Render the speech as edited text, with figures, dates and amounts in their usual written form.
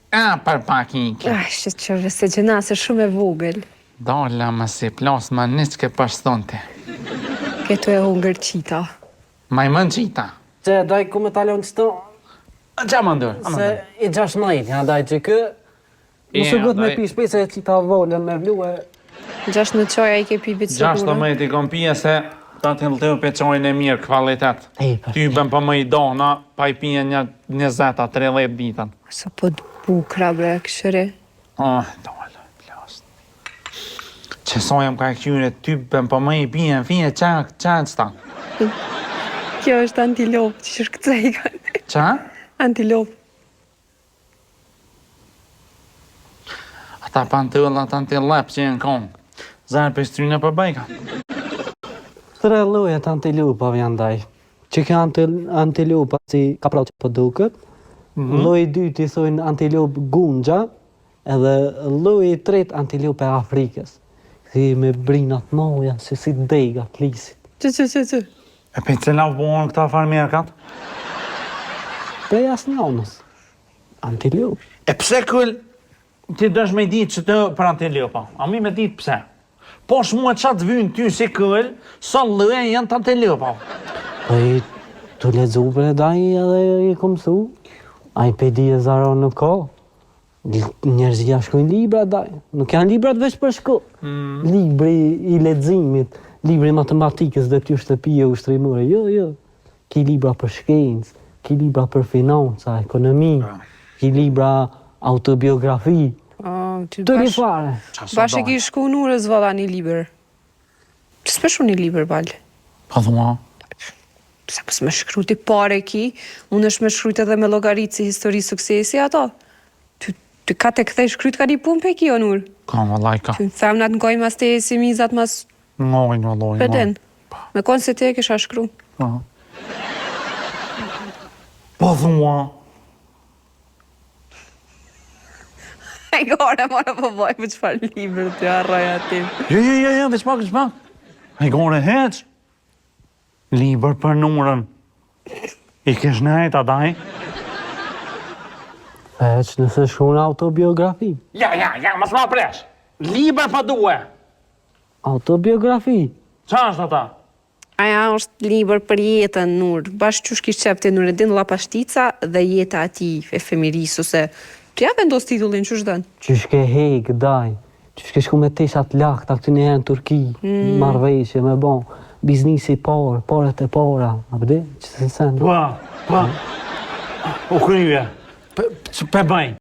Për pak iki. Shqyrë se gjënase shumë e vogël. Dolla më si plas më niçke pashtonte. Këtu e hungër qita. Majmën qita. Që daj ku me talon qëto? Qa më ndër? Se i 16, ja daj që kë. Nëse gët me pi shpese e qita volën me vluë. 6 në qoja i ke pi bitë sigurë. 16 i kom pije se ta të të për qojnë e mirë kvalitet. Ty bën për më i dona, pa i pije një 20-30 ditën. Sa po bukra bre, këshëri. Dolla, plas. Që sojëm ka e këtyre, ty bën për më i pije në fije qanë qëta. Kjo është antilop që shkëcej kanë. Qa? Antilop. Ata pantëllat antilep që jenë konë. Zarë për strynë për bëjka. 3 llojet antilopave janë ndaj. Që ka antilopa si kapra që po duket. Lloji i dytë i thojnë antilop gunxha, edhe lloji i tretë antilop e Afrikës. Si me brinat moja, si dega të lisit. Që. E për cila buon këta farmerkat? Prej asnjënës. Antilop. E pse këll ti dësh me ditë që të për antilopa? A mi me ditë pse? Po shmua qatë vynë ty si këll, sa lloje janë të antilopa? Po i të lezu për e daj edhe i kom su. A i pedi e zaro nuk ka. Njerëzia shkojnë libra daj. Nuk janë librat veç për shko. Libri i leximit, libri i matematikës dhe ty shtëpije ushtrimore. Jo. Ki libra për shkencë, ki libra për financa, ekonomi, ki libra autobiografi. Të rifare. Bashë ki shku nurës valla një liber. Që s'peshu një liber, balë? Pa dhuma? Sa pës me shkruti pare ki, unë është me shkruti edhe me logaritë si histori suksesi ato. Ty ka të kthej shkryt ka një pun pe ki, onur? Ka, vallaj, ka. Ty femnat në gojnë mas te si mizat mas... Ngojnë, vallaj, Peden. Me konë se te kisha shkru. Pa dhuma? E gore, mora po boj për qëfar liber të arroja tim. Jo, veç pak. E gore heq. Liber për numërën. I kesh nejt, a daj? Veç nëse shku në autobiografi. Ja, mas ma presh. Liber pa duhe. Autobiografi. Qa është ata? Aja është liber për jetën, nur. Bashkë që shkish qepte nur e din Lapashtica dhe jeta ati efemiris, ose... Që ja vendos titullin që shdën? Që shke hek, daj. Që shke shku me teshat lakta këty një herë në Turki. Marveshje, me bon. Biznisi parë, paret e para. A përdi? Që se sen? Pa. U kryje. Pe bëjnë.